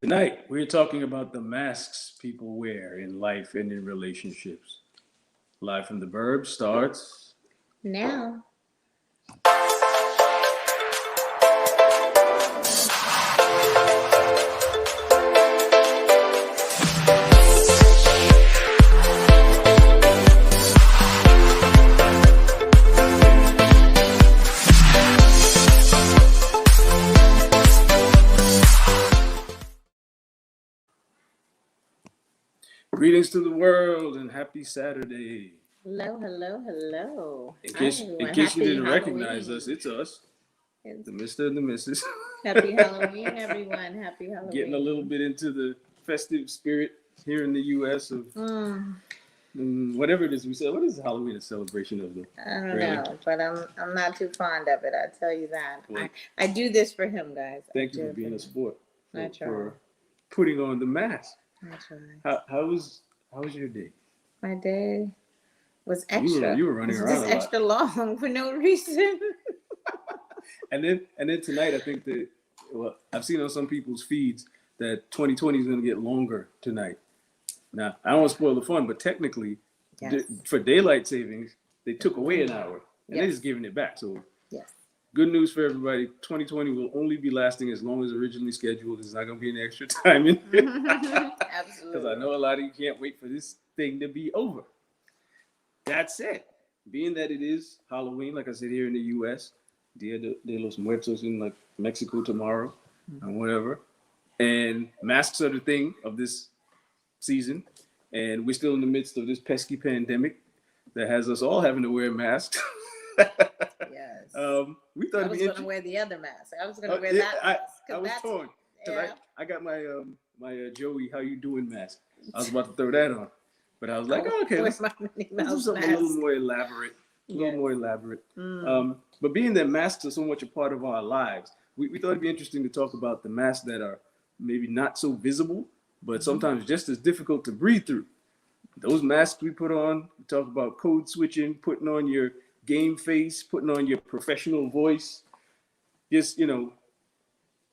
Tonight, we're talking about the masks people wear in life and in relationships. Live from the Burbs starts. Now, Greetings to the world and happy Saturday. hello, hello, hello. In Hi, case, in everyone. case you Happy didn't recognize us, Halloween. it's us, It's the Mr. and the Mrs. happy Halloween, everyone. Happy Halloween. Getting a little bit into the festive spirit here in the U.S. of whatever it is we say. What is Halloween a celebration of? I don't Really? know, but I'm not too fond of it. I tell you that. Well, I do this for him, guys. Thank you for being a sport. I try. For putting on the mask. I try. How was your day? My day was extra. You were running It was around just a lot. extra long for no reason. And then tonight, I think that I've seen on some people's feeds that 2020 is going to get longer tonight. Now, I don't want to spoil the fun, but technically, Yes. for daylight savings, they took away an hour, and Yes. they're just giving it back. So, Yes. good news for everybody: 2020 will only be lasting as long as originally scheduled. There's not going to be any extra time in there. Absolutely. Because I know a lot of you can't wait for this thing to be over. That said, being that it is Halloween, like I said, here in the U.S., Dia de los Muertos in like Mexico tomorrow and whatever, and masks are the thing of this season, and we're still in the midst of this pesky pandemic that has us all having to wear masks. Yes. We thought I it'd was be going to wear the other mask. I was going to wear yeah, that mask. I was torn. Yeah. I got my Joey, how you doing mask. I was about to throw that on, but I was like, oh, okay, let's my Minnie do Mouse something mask. a little more elaborate. But being that masks are so much a part of our lives, we thought it'd be interesting to talk about the masks that are maybe not so visible, but sometimes just as difficult to breathe through. Those masks we put on, we talk about code switching, putting on your game face, putting on your professional voice, just,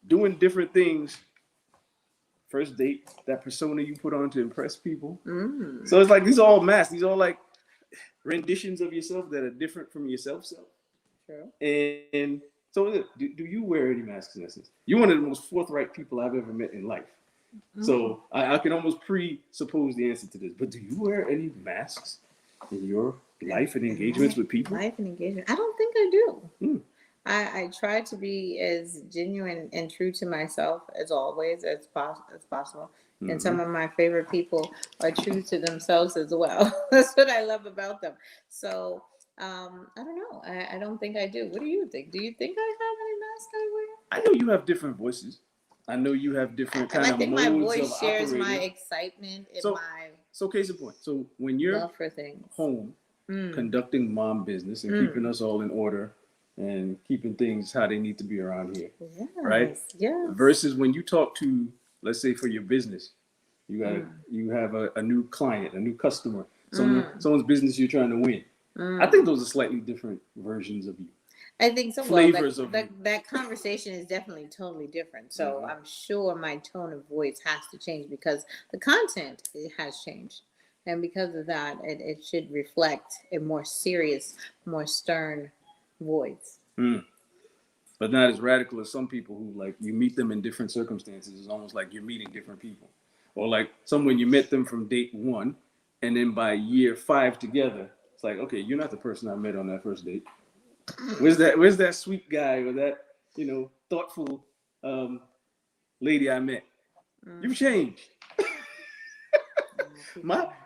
doing different things. First date, that persona you put on to impress people. So it's like these are all masks. These are all like renditions of yourself that are different from yourself. True. And so do you wear any masks in essence? You're one of the most forthright people I've ever met in life. So I can almost presuppose the answer to this. But do you wear any masks in your life and engagements with people? Life and engagement. I don't think I do. I try to be as genuine and true to myself as always as possible. And some of my favorite people are true to themselves as well. That's what I love about them. So I don't know. I don't think I do. What do you think? Do you think I have any mask I wear? I know you have different voices. I know you have different kind of modes. I think my voice of shares operating. my excitement and my So case in point. So when you're love for things. home conducting mom business and keeping us all in order and keeping things how they need to be around here, Yes, right? Yeah. Versus when you talk to, let's say for your business, you have a new client, a new customer, someone's business you're trying to win. I think those are slightly different versions of you. I think so. Flavors well, of that conversation is definitely totally different. So I'm sure my tone of voice has to change because the content has changed. And because of that, it should reflect a more serious, more stern voice. But not as radical as some people who, like, you meet them in different circumstances. It's almost like you're meeting different people. Or like someone you met them from date 1, and then by year 5 together, it's like, okay, you're not the person I met on that first date. Where's that sweet guy or that, thoughtful lady I met? You've changed.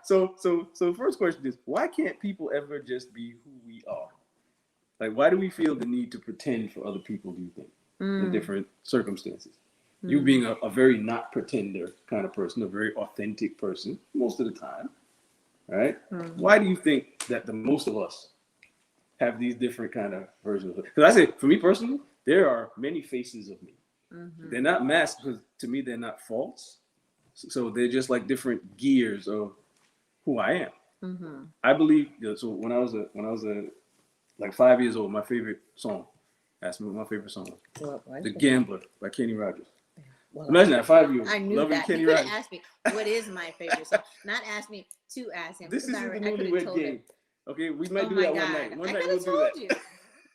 So first question is, why can't people ever just be who we are? Like, why do we feel the need to pretend for other people, do you think, in different circumstances? You being a very not pretender kind of person, a very authentic person most of the time, right? Why do you think that the most of us have these different kind of versions of it? Because I say, for me personally, there are many faces of me. They're not masked because to me they're not false. So they're just like different gears of who I am. I believe. So when I was like 5 years old, my favorite song. Ask me what my favorite song was. What? The Gambler by Kenny Rogers. Well, Imagine that 5-year-old. I knew loving that. Kenny You could have Rogers. asked me what is my favorite song. Not ask me to ask him. This because isn't the I could have newlywed told game. him. Okay, we might Oh do my that God. one night. One I night could we'll have do told that. you.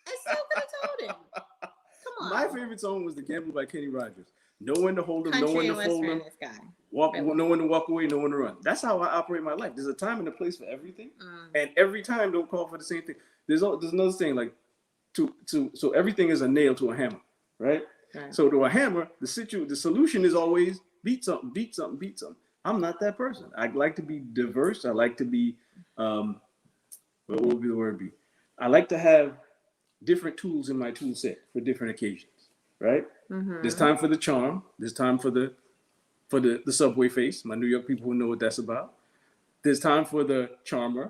I still could have told him. Come on. My favorite song was "The Gamble" by Kenny Rogers. No one to hold him, Country no one to and fold Western him. this guy. No one to walk away, no one to run. That's how I operate my life. There's a time and a place for everything, Mm. and every time don't call for the same thing. There's another thing like so everything is a nail to a hammer, right? So to a hammer, the solution is always beat something, beat something, beat something. I'm not that person. I like to be diverse. I like to be what would the word be? I like to have different tools in my tool set for different occasions, right? Mm-hmm. There's time for the charm. There's time for the subway face. My New York people will know what that's about. There's time for the charmer.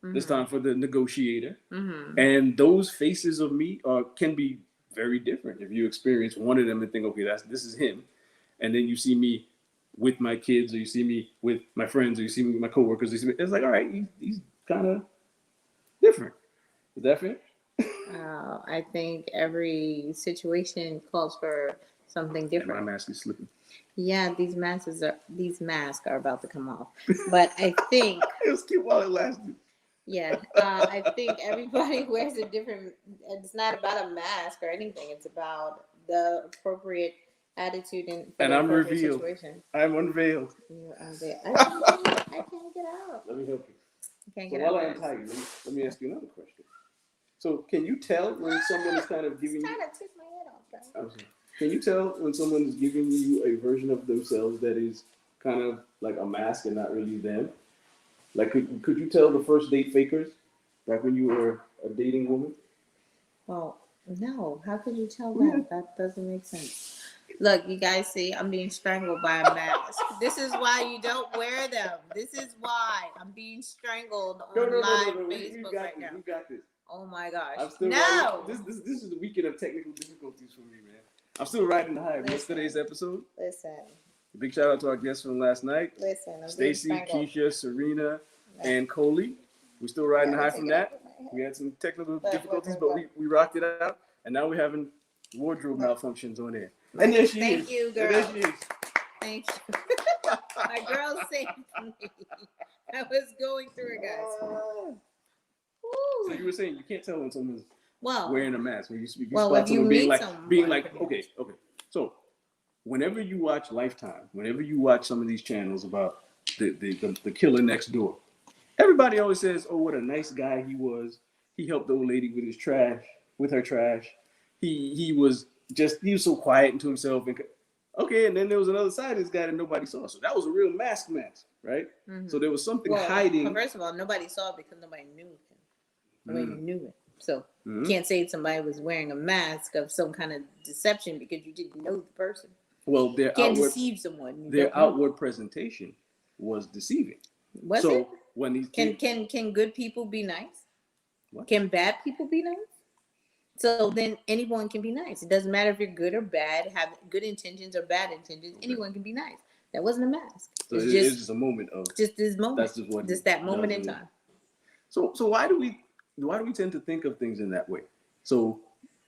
Mm-hmm. There's time for the negotiator. Mm-hmm. And those faces of me can be very different. If you experience one of them and think, okay, this is him, and then you see me with my kids, or you see me with my friends, or you see me with my coworkers, it's like, all right, he's kind of different. Is that fair? I think every situation calls for something different. And my mask is slipping. Yeah, these masks are about to come off. But I think it was cute while it lasted. Yeah, I think everybody wears a different. It's not about a mask or anything. It's about the appropriate attitude and I'm revealed. Situation. I'm unveiled. You're unveiled. I can't get out. Let me help you. I can't get out. While I untie you, let me ask you another question. So, can you tell when someone is kind of giving you? Trying to tip my head off, guys. Can you tell when someone is giving you a version of themselves that is kind of like a mask and not really them? Like, could you tell the first date fakers back when you were a dating woman? Well, no. How could you tell that? That doesn't make sense. Look, you guys see, I'm being strangled by a mask. This is why you don't wear them. This is why I'm being strangled on live Facebook right now. We got this. Oh my gosh. I'm still riding. This is the weekend of technical difficulties for me, man. I'm still riding the high of yesterday's episode. Listen. Big shout out to our guests from last night. Listen. Stacy, Keisha, Serena, and Coley. We're still riding the high from that. We had some technical difficulties, but we rocked it out. And now we're having wardrobe malfunctions on there. And there she is. Thank you, girl. And there she is. Thank you. My girl saved me. I was going through it, guys. So you were saying you can't tell when someone's Well, wearing a mask. When you spot if you someone meet being like, okay. So whenever you watch Lifetime, whenever you watch some of these channels about the killer next door, everybody always says, "Oh, what a nice guy he was. He helped the old lady with her trash. He was so quiet and to himself." And then there was another side of this guy that nobody saw. So that was a real mask, right? Mm-hmm. So there was something hiding. First of all, nobody saw it because nobody knew him. Nobody knew it. So you can't say somebody was wearing a mask of some kind of deception because you didn't know the person. Well, you can't deceive someone. Their outward presentation was deceiving. Was it? When these can good people be nice? What? Can bad people be nice? So then anyone can be nice. It doesn't matter if you're good or bad, have good intentions or bad intentions. Okay. Anyone can be nice. That wasn't a mask. So it's just a moment of just this moment. That's just what. Just that moment in time. So why do we tend to think of things in that way? So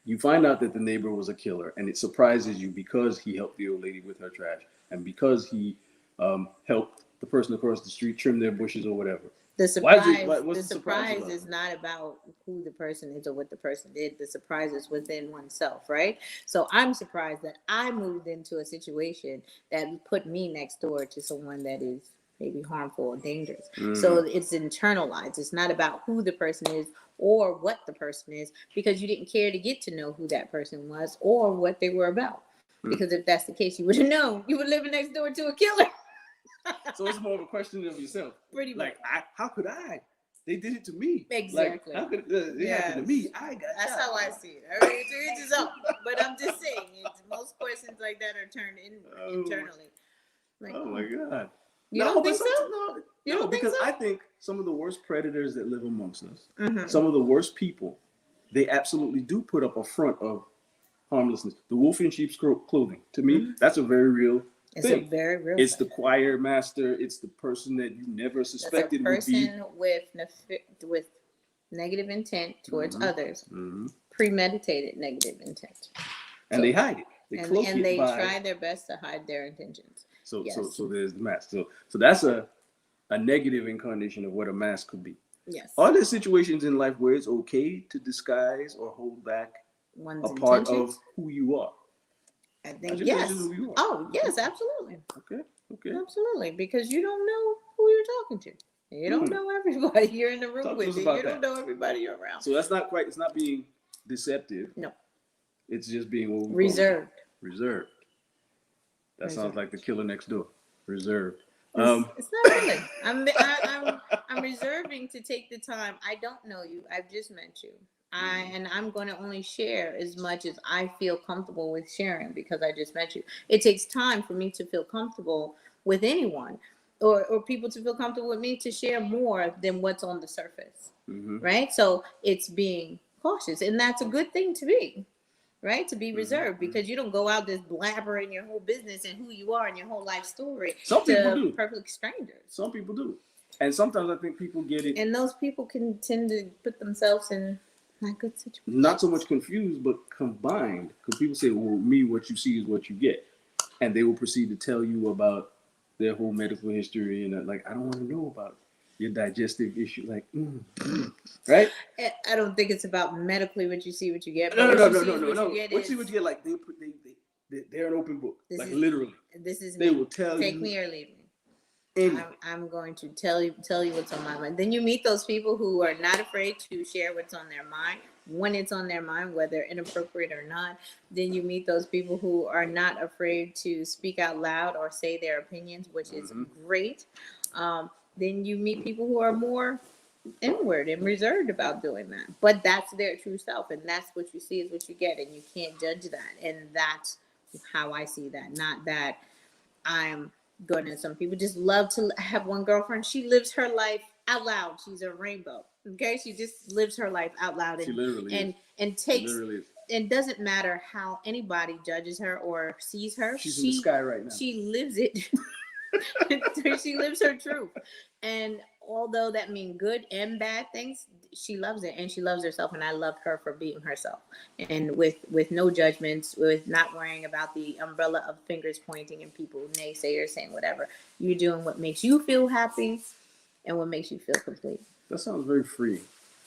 you find out that the neighbor was a killer, and it surprises you because he helped the old lady with her trash, and because he helped the person across the street trim their bushes or whatever. The surprise is not about who the person is or what the person did. The surprise is within oneself, right? So I'm surprised that I moved into a situation that put me next door to someone that is maybe harmful or dangerous. So it's internalized. It's not about who the person is or what the person is, because you didn't care to get to know who that person was or what they were about. Because if that's the case, you would have known. You were living next door to a killer. So it's more of a question of yourself. Pretty much. Like, how could I? They did it to me. Exactly. Like, how could it happen to me? That's how I see it. I mean, it's his own. But I'm just saying, most questions like that are turned internally. Like, oh my God. You don't think so? No, because I think some of the worst predators that live amongst us, some of the worst people, they absolutely do put up a front of harmlessness. The wolf in sheep's clothing. To me, that's a very real It's thing. a very real It's thing. the choir master. It's the person that you never suspected would be. It's a person with negative intent towards others. Premeditated negative intent. And they hide it. And they try their best to hide their intentions. So there's the mask. So that's a negative incarnation of what a mask could be. Yes. Are there situations in life where it's okay to disguise or hold back one's part of who you are? I think yes. Oh, yes, absolutely. Okay. Absolutely, because you don't know who you're talking to. You don't know everybody you're in the room with. You don't know everybody you're around. So that's not quite. It's not being deceptive. No. It's just being reserved. Reserved. That sounds like The Killer Next Door. Reserved. It's not really. I'm reserving to take the time. I don't know you. I've just met you. And I'm going to only share as much as I feel comfortable with sharing because I just met you. It takes time for me to feel comfortable with anyone, or people to feel comfortable with me to share more than what's on the surface, right? So it's being cautious, and that's a good thing to be. Right? To be reserved, because you don't go out just blabbering your whole business and who you are and your whole life story to perfect strangers. Some people do. And sometimes I think people get it. And those people can tend to put themselves in not good situations. Not so much confused, but combined. Because people say, well, me, what you see is what you get. And they will proceed to tell you about their whole medical history. And like, I don't want to know about your digestive issue, like, right? I don't think it's about medically what you see, what you get. No. What you see, what you get, like they're an open book, like literally. This is they will tell you. Take me or leave me. I'm going to tell you what's on my mind. Then you meet those people who are not afraid to share what's on their mind when it's on their mind, whether inappropriate or not. Then you meet those people who are not afraid to speak out loud or say their opinions, which is great. Then you meet people who are more inward and reserved about doing that. But that's their true self, and that's what you see is what you get, and you can't judge that. And that's how I see that. Not that I'm gonna. Some people just love to have one girlfriend. She lives her life out loud. She's a rainbow. Okay, she just lives her life out loud, and takes. It doesn't matter how anybody judges her or sees her. She's in the sky right now. She lives it. She lives her truth, and although that means good and bad things, she loves it, and she loves herself, and I love her for being herself, and with no judgments, with not worrying about the umbrella of fingers pointing and people naysayers saying whatever. You're doing what makes you feel happy and what makes you feel complete. That sounds very freeing.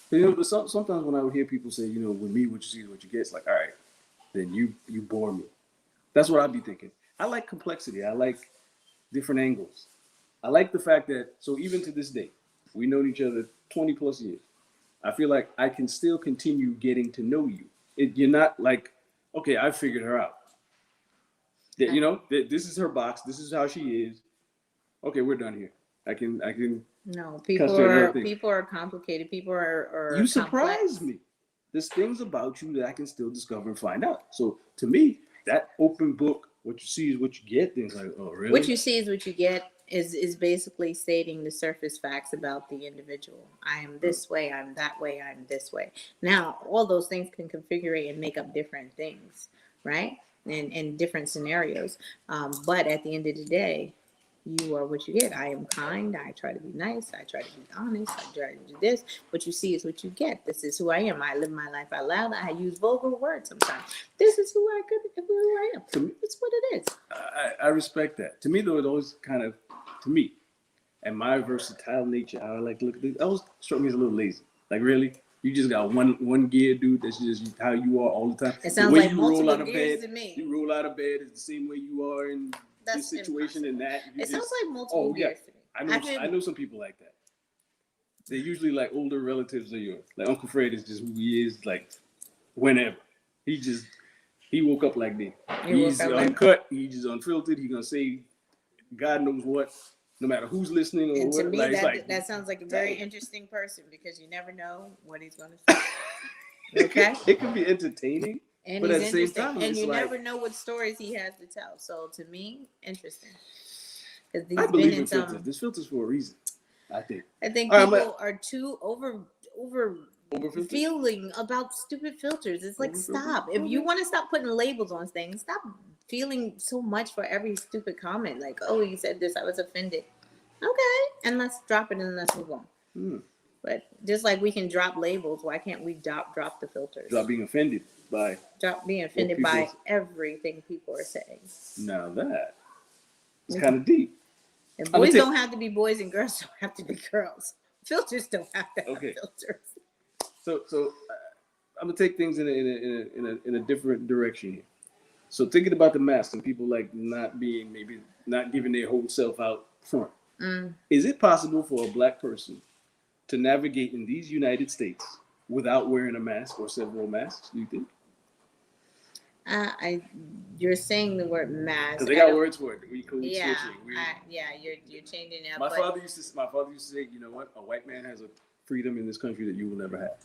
But sometimes when I would hear people say, with me, what you see is what you get, it's like, all right, then you bore me. That's what I'd be thinking. I like complexity. I like different angles. I like the fact that, so even to this day, we known each other 20 plus years. I feel like I can still continue getting to know you. You're not like, okay, I figured her out. This is her box. This is how she is. Okay, we're done here. I can. No, people are complicated. People are. You surprise me. There's things about you that I can still discover and find out. So to me, that open book, what you see is what you get. Things like, oh, really? What you see is what you get is basically stating the surface facts about the individual. I am this way, I'm that way, I'm this way. Now, all those things can configure and make up different things, right? And different scenarios. But at the end of the day, you are what you get. I am kind. I try to be nice. I try to be honest. I try to do this. What you see is what you get. This is who I am. I live my life out loud. I use vulgar words sometimes. This is who I am. It's what it is. I respect that. To me, though, it always kind of, and my versatile nature, I like to look at this. That always struck me as a little lazy. Like, really? You just got one gear, dude. That's just how you are all the time. It sounds like multiple gears to me. You roll out of bed, it's the same way you are in this situation and that. It sounds like multiple gears to me. I know some people like that. They're usually like older relatives of yours. Like Uncle Fred is just who he is, like whenever. He woke up like that. He's uncut. He's just unfiltered. He's gonna say God knows what, no matter who's listening or and what. To me, that sounds like a very interesting person because you never know what he's gonna say. Okay, it can be entertaining. And but at the same time, and you never know what stories he has to tell. So to me, interesting. I believe in filters. There's filters for a reason. I think people are too over feeling about stupid filters. It's like stop. If you want to stop putting labels on things, stop feeling so much for every stupid comment. Like, oh, you said this, I was offended. Okay, and let's drop it and let's move on. But just like we can drop labels, why can't we drop the filters? Stop being offended. by being offended by people- everything people are saying. Now that it's kind of deep. And boys don't have to be boys, and girls don't have to be girls. Filters don't have to have filters. So I'm gonna take things in a different direction here. So thinking about the mask and people like not giving their whole self out front. Is it possible for a black person to navigate in these United States without wearing a mask or several masks? Do you think? You're saying the word mask. Because they got words for it. We code switching. You're changing it. My father used to say, you know what? A white man has a freedom in this country that you will never have.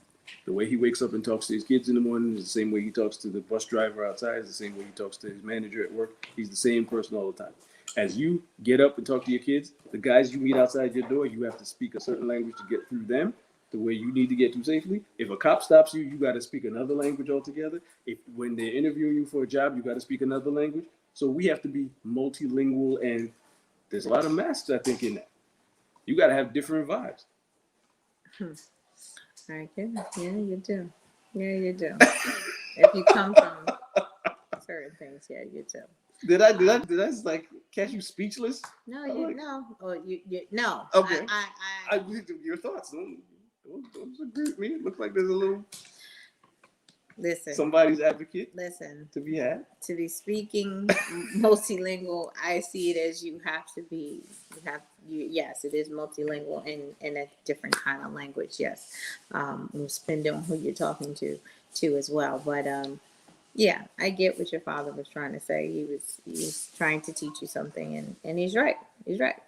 The way he wakes up and talks to his kids in the morning is the same way he talks to the bus driver outside. Is the same way he talks to his manager at work. He's the same person all the time. As you get up and talk to your kids, the guys you meet outside your door, you have to speak a certain language to get through them the way you need to get through safely. If a cop stops you, you got to speak another language altogether. When they're interviewing you for a job, you got to speak another language. So we have to be multilingual, and there's a lot of masks, I think, in that. You got to have different vibes. I get it. Yeah, you do. Yeah, you do. If you come from certain things, yeah, you do. Did I just like catch you speechless? No, no. Okay. I your thoughts. Don't agree with me. It looks like there's a little. Listen. Somebody's advocate. Listen. To be had. To be speaking multilingual, I see it as you have to be. Yes, it is multilingual in a different kind of language. Yes, depending on who you're talking to as well. But yeah, I get what your father was trying to say. He was trying to teach you something, and he's right. He's right.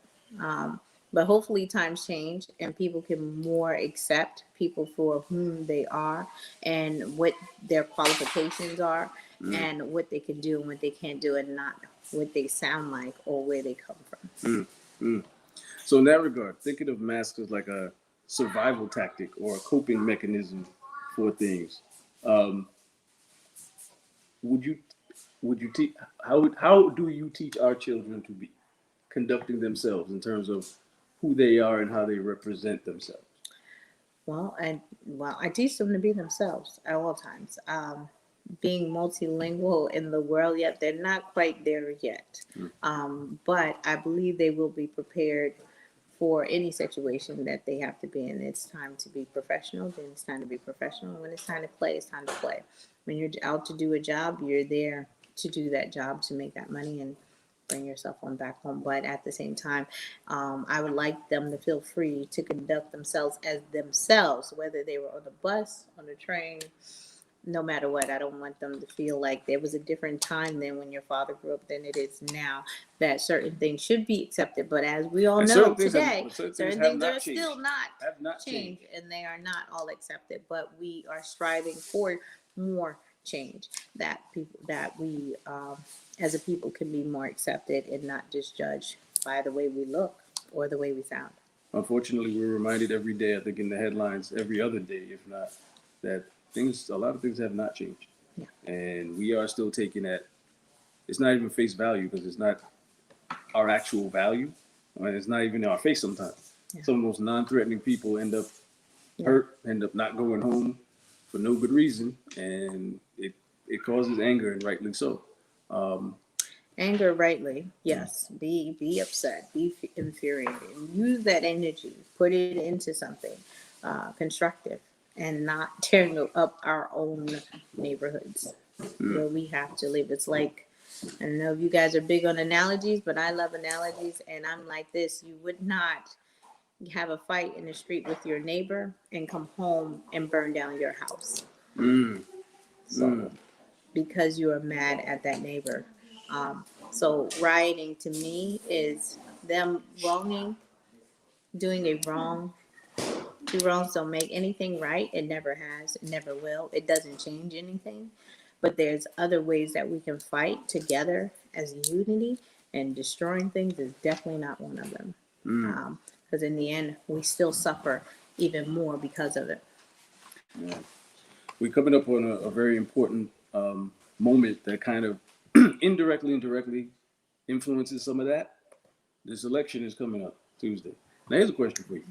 But hopefully times change and people can more accept people for whom they are and what their qualifications are and what they can do and what they can't do and not what they sound like or where they come from. So in that regard, thinking of masks as like a survival tactic or a coping mechanism for things, would you teach how do you teach our children to be conducting themselves in terms of who they are and how they represent themselves? Well, I teach them to be themselves at all times. Being multilingual in the world yet, they're not quite there yet. But I believe they will be prepared for any situation that they have to be in. It's time to be professional, then it's time to be professional. When it's time to play, it's time to play. When you're out to do a job, you're there to do that job, to make that money and bring yourself on back home. But at the same time, I would like them to feel free to conduct themselves as themselves, whether they were on the bus, on the train, no matter what. I don't want them to feel like there was a different time then when your father grew up than it is now, that certain things should be accepted. But as we all know today, certain things are still not changed, and they are not all accepted. But we are striving for more change, that we as a people can be more accepted and not just judged by the way we look or the way we sound. Unfortunately, we're reminded every day, I think in the headlines, every other day, if not, that a lot of things have not changed. Yeah. And we are still taking that. It's not even face value because it's not our actual value. I mean, it's not even in our face sometimes. Yeah. Some of the most non-threatening people end up hurt, end up not going home for no good reason, and it causes anger, and rightly so. Anger, rightly, yes. Be upset, be infuriated. Use that energy, put it into something constructive, and not tearing up our own neighborhoods where we have to live. It's like, I don't know if you guys are big on analogies, but I love analogies, and I'm like this. You would not have a fight in the street with your neighbor and come home and burn down your house. Because you are mad at that neighbor. So rioting to me is them doing a wrong. Two wrongs don't make anything right. It never has. It never will. It doesn't change anything. But there's other ways that we can fight together as unity, and destroying things is definitely not one of them. Because in the end, we still suffer even more because of it. Yeah. We're coming up on a very important moment that kind of indirectly influences some of that. This election is coming up Tuesday. Now, here's a question for you.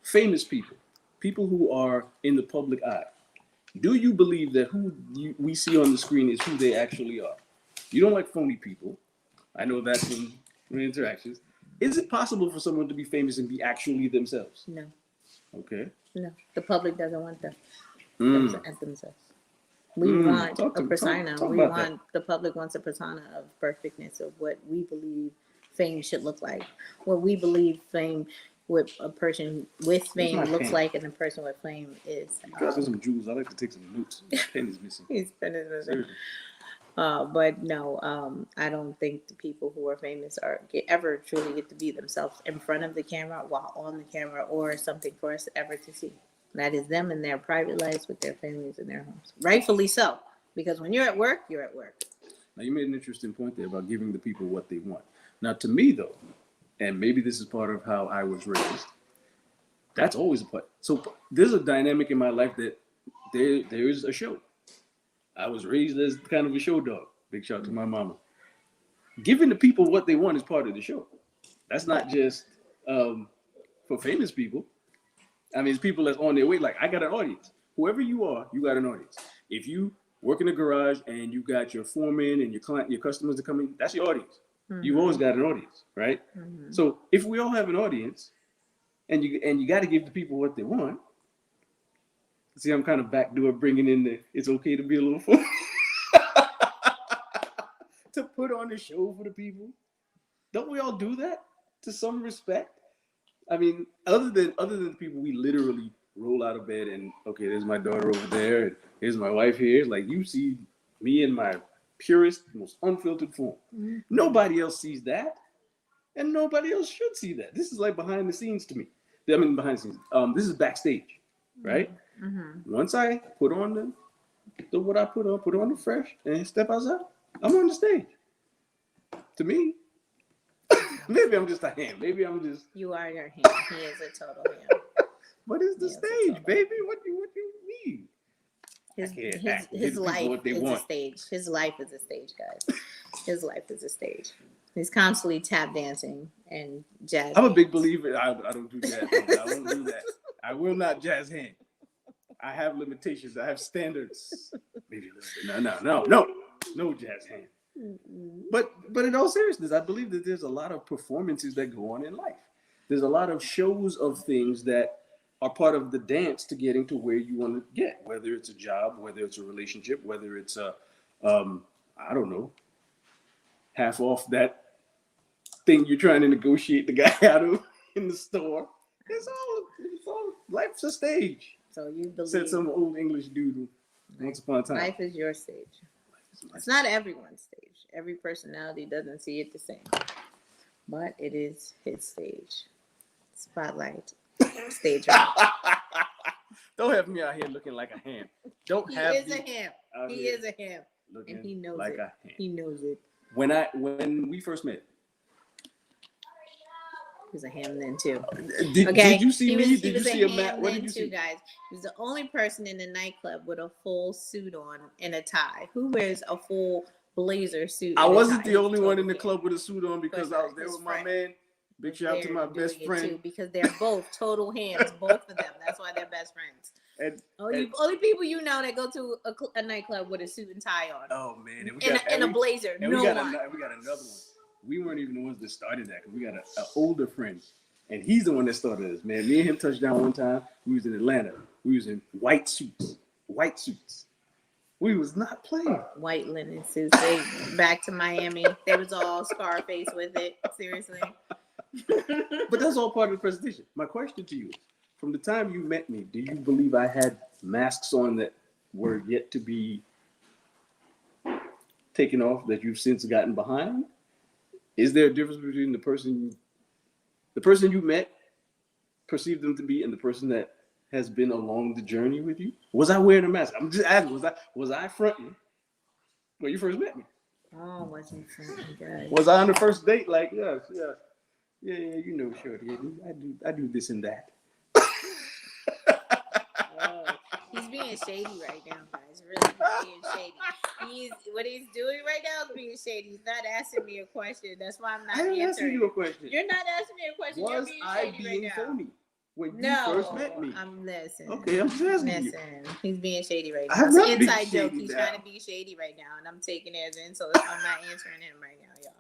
Famous people who are in the public eye, Do you believe that we see on the screen is who they actually are? You don't like phony people. I know that from interactions. Is it possible for someone to be famous and be actually themselves? No. Okay. No. The public doesn't want them as themselves. We want a persona. The public wants a persona of perfectness of what we believe fame should look like. What we believe fame with a person with fame looks like, and a person with fame is. You got some jewels. I like to take some notes. My pen is missing. His pen is missing. But no, I don't think the people who are famous ever truly get to be themselves in front of the camera, while on the camera, or something for us ever to see. That is them in their private lives with their families in their homes. Rightfully so, because when you're at work, you're at work. Now, you made an interesting point there about giving the people what they want. Now, to me, though, and maybe this is part of how I was raised, that's always a part. So there's a dynamic in my life that there is a show. I was raised as kind of a show dog. Big shout out to my mama. Giving the people what they want is part of the show. That's not just for famous people. I mean, it's people that's on their way. Like, I got an audience. Whoever you are, you got an audience. If you work in a garage and you got your foreman and your customers are coming, that's your audience. Mm-hmm. You've always got an audience, right? Mm-hmm. So if we all have an audience, and you got to give the people what they want. See, I'm kind of backdoor bringing in the it's okay to be a little fun. To put on the show for the people. Don't we all do that to some respect? I mean, other than the people we literally roll out of bed and, okay, there's my daughter over there, and here's my wife here. It's like you see me in my purest, most unfiltered form. Mm-hmm. Nobody else sees that, and nobody else should see that. This is like behind the scenes to me. I mean, behind the scenes. This is backstage, right? Mm-hmm. Once I put on the what I put on the fresh, and step outside, I'm on the stage. To me, maybe I'm just a ham. Maybe I'm just. You are your ham. He is a total ham. What is the stage, baby? What do you mean? His life is a stage. His life is a stage, guys. His life is a stage. He's constantly tap dancing and jazz. I'm a big believer. I don't do jazz hands. I won't do that. I will not jazz hand. I have limitations. I have standards. Maybe a little bit. No jazz hand. Mm-hmm. But in all seriousness, I believe that there's a lot of performances that go on in life. There's a lot of shows of things that are part of the dance to getting to where you want to get, whether it's a job, whether it's a relationship, whether it's a, I don't know, half off that thing you're trying to negotiate the guy out of in the store. It's all life's a stage. So you believe, said some old English dude once upon a time. Life is your stage. It's not everyone's stage. Every personality doesn't see it the same. But it is his stage. Spotlight. Stage right. Don't have me out here looking like a ham. He is a ham. And he knows like it. He knows it. When we first met. He was a ham then too. Did you see me? Did you see a map? What did you see? Guys, he was the only person in the nightclub with a full suit on and a tie. Who wears a full blazer suit? I wasn't the only one in the club with a suit on because I was there with my man. Big shout out to my best friend. Too, because they're both total hams, both of them. That's why they're best friends. Only people you know that go to a nightclub with a suit and tie on. Oh man, and a blazer. And we got another one. We weren't even the ones that started that because we got an older friend, and he's the one that started this. Man, me and him touched down one time. We was in Atlanta. We was in white suits. We was not playing. White linen suits. They back to Miami. They was all Scarface with it. Seriously. But that's all part of the presentation. My question to you is, from the time you met me, do you believe I had masks on that were yet to be taken off that you've since gotten behind? Is there a difference between the person you met, perceived them to be, and the person that has been along the journey with you? Was I wearing a mask? I'm just asking. Was I fronting when you first met me? Oh, wasn't fronting, guys. Was I on the first date? Like, yeah, you know, shorty, I do this and that. He's being shady right now, guys. Really being shady. What he's doing right now is being shady. He's not asking me a question. That's why I'm not answering. Asking you a question. You're not asking me a question. Was You're being shady right now. Phony? when you No, first met me. I'm listening. Okay, I'm just asking you. He's being shady right I'm now. It's not an being inside joke. shady He's now. trying to be shady right now, and I'm taking it as an insult. I'm not answering him right now, y'all.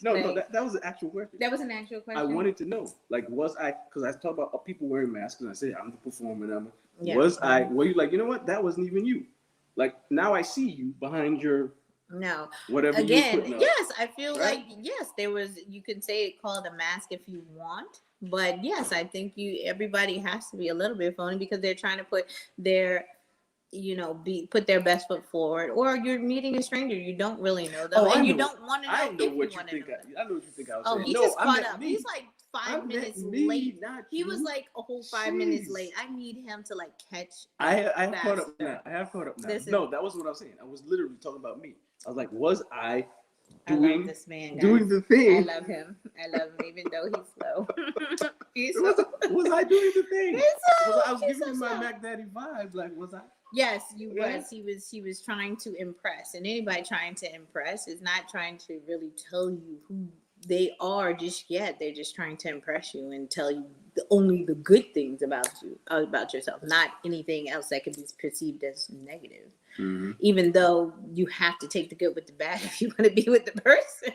No, that was an actual question. That was an actual question. I wanted to know, like, was I? Because I talk about people wearing masks, and I say I'm the performer. And Yeah. Were you like, you know what? That wasn't even you. Like now I see you behind your. No. Whatever Again, you're putting up. yes, I feel Right? like yes, there was. You can say it called a mask if you want, but yes, I think everybody has to be a little bit phony because they're trying to put their put their best foot forward, or you're meeting a stranger you don't really know them, and you don't want to know. I know if what you you think. I know what you think I was Oh, saying. he No, just I caught meant up. me. He's like I 5 minutes me, late. Not He you. was like a whole 5 minutes late. I need him to like catch. I have caught up faster. now. I have caught up now. Listen. No, that wasn't what I was saying. I was literally talking about me. I was like, was I I love this man, guys. doing the thing? I love him. I love him, even though he's slow. Was I doing the thing? I was He's giving him my slow. Mac Daddy vibe. Like, was I? Yes, you Yeah. was. He was trying to impress, and anybody trying to impress is not trying to really tell you who they are just yet. They're just trying to impress you and tell you only the good things about you, about yourself, not anything else that could be perceived as negative. Mm-hmm. Even though you have to take the good with the bad if you want to be with the person.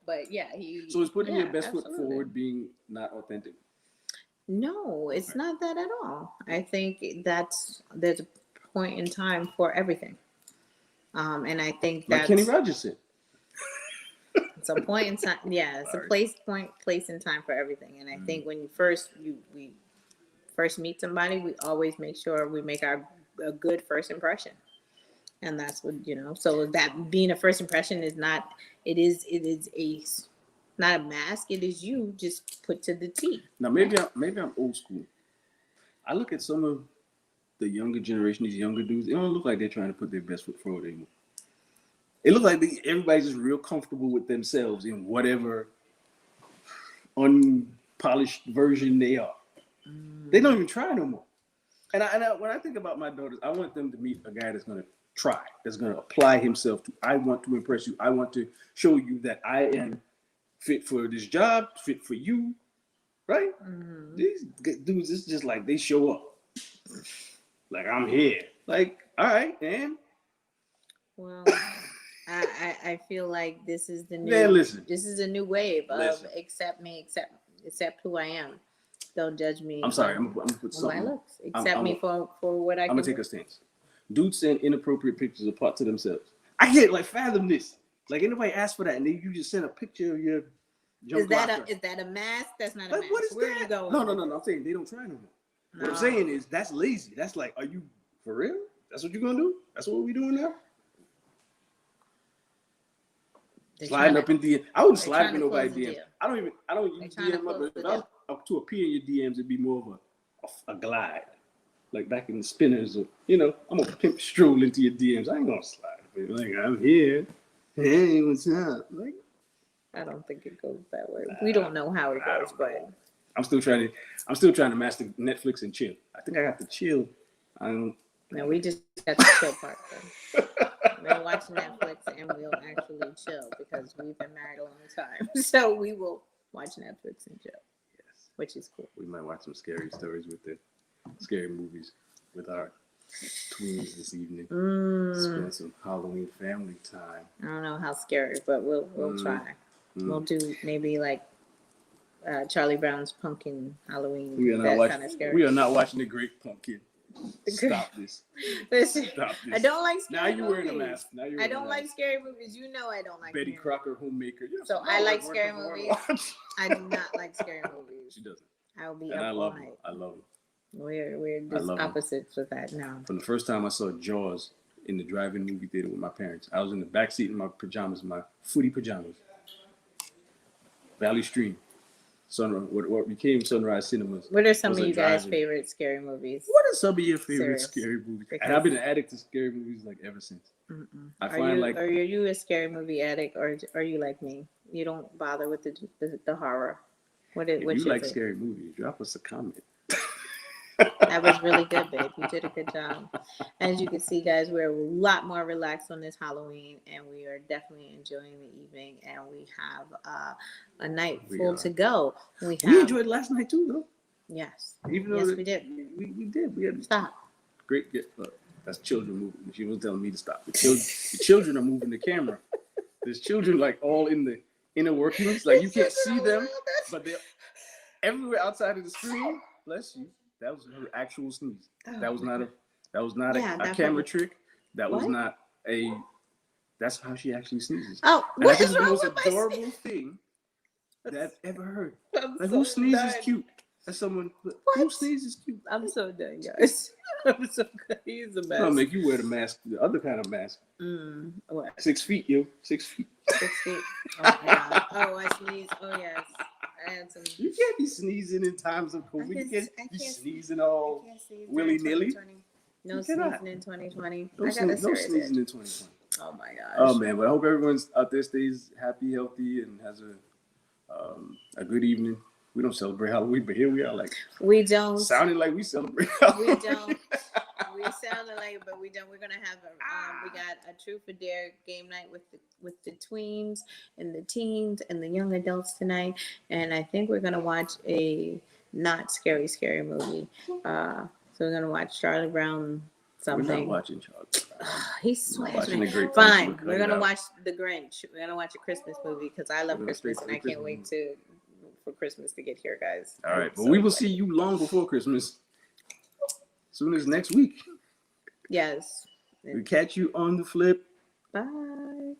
But yeah, So is putting your best absolutely. foot forward being not authentic? No, it's not that at all. I think there's a point in time for everything. And I think Like that's Kenny Rogers said. it's a point in time. Yeah, it's a place and time for everything. And I think when we first meet somebody, we always make sure we make a good first impression. And that's what so that being a first impression is not it is not a mask, it is you just put to the T. Now maybe I'm old school. I look at some of the younger generation, these younger dudes, they don't look like they're trying to put their best foot forward anymore. It looks like everybody's just real comfortable with themselves in whatever unpolished version they are. They don't even try no more. And when I think about my daughters, I want them to meet a guy that's going to try, that's going to apply himself to, I want to impress you. I want to show you that I am fit for this job, fit for you, right? Mm-hmm. These dudes, it's just like they show up. Like, I'm here. Like, all right, and? Well, I feel like this is the new, this is a new wave of accept me, accept who I am. Don't judge me. I'm sorry, I'm gonna put something. My looks. Accept me for what I can. I'm gonna take a stance. Dudes send inappropriate pictures apart to themselves. I can't fathom this. Like anybody asked for that, and then you just send a picture of your junk locker. Is that a mask? That's not a mask. What is Where that? Are you going? No. I'm saying they don't try no more. No. What I'm saying is that's lazy. That's like, are you for real? That's what you're gonna do? That's what we doing now? Sliding up in DM. I wouldn't slide up in nobody's DM. I don't use DM, but up to appear in your DMs, it'd be more of a glide. Like back in the spinners, or, I'm gonna pimp stroll into your DMs. I ain't gonna slide. Like, I'm here. Hey, what's up? Like, I don't think it goes that way. We don't know how it goes, but I'm still trying to master Netflix and chill. I think I got the chill. No, we just got the chill part though. We're watching Netflix and we'll actually chill because we've been married a long time. So we will watch Netflix and chill. Yes. Which is cool. We might watch some scary stories with the scary movies with our tweens this evening. Spend some Halloween family time. I don't know how scary, but we'll try. We'll do maybe like Charlie Brown's Pumpkin Halloween. We are not watching The Great Pumpkin. Stop this. Listen, Stop this. I don't like scary movies. Now you're wearing a mask. I don't like scary movies. You know I don't like Betty Crocker, Homemaker. So I like scary movies. I do not like scary movies. She doesn't. I will be up all night. I love them. We're just opposites with that now. From the first time I saw Jaws in the drive-in movie theater with my parents, I was in the back seat in my pajamas, my footy pajamas. Valley Stream. What became Sunrise Cinemas. What are some of you guys' favorite scary movies? What are some of your favorite scary movies? And I've been an addict to scary movies ever since. Are you a scary movie addict, or are you like me? You don't bother with the horror. If you like scary movies, drop us a comment. That was really good, babe. You did a good job. As you can see, guys, we're a lot more relaxed on this Halloween, and we are definitely enjoying the evening. And we have a night full to go. We enjoyed last night too, though. Yes. Even though Yes, we did. We did. We had Stop. great. That's children moving. She was telling me to stop. The children are moving the camera. There's children like all in the inner workings. Like you can't see them, but they're everywhere outside of the screen. Bless you. That was her actual sneeze. That was not a. That was not a camera trick. That was not a. That's how she actually sneezes. Oh, and I think it's the most adorable thing that I've ever heard. Like who sneezes cute? That's someone who sneezes cute. I'm so done, guys. I'm so good. He's a mess. I'll make you wear the mask, the other kind of mask. What? 6 feet, yo. 6 feet. 6 feet. Oh my god. Oh, I sneezed. Oh yes. I had some. You can't be sneezing in times of COVID. You can't be sneezing all willy nilly. No sneezing in 2020. No sneezing in 2020. Oh my gosh. Oh man, but I hope everyone's out there stays happy, healthy, and has a good evening. We don't celebrate Halloween, but here we are, like we don't sounding like we celebrate Halloween. We don't. We sounded like, but we don't. We're gonna have we got a Truth or Dare game night with the tweens and the teens and the young adults tonight, and I think we're gonna watch a not scary movie. So we're gonna watch Charlie Brown. Something. We're not watching Charlie Brown. He's watching a great fine. We're gonna watch The Grinch. We're gonna watch a Christmas movie because I love Christmas and I can't wait for Christmas to get here, guys. All right, but we will see you long before Christmas. Soon as next week. Yes. We'll catch you on the flip. Bye.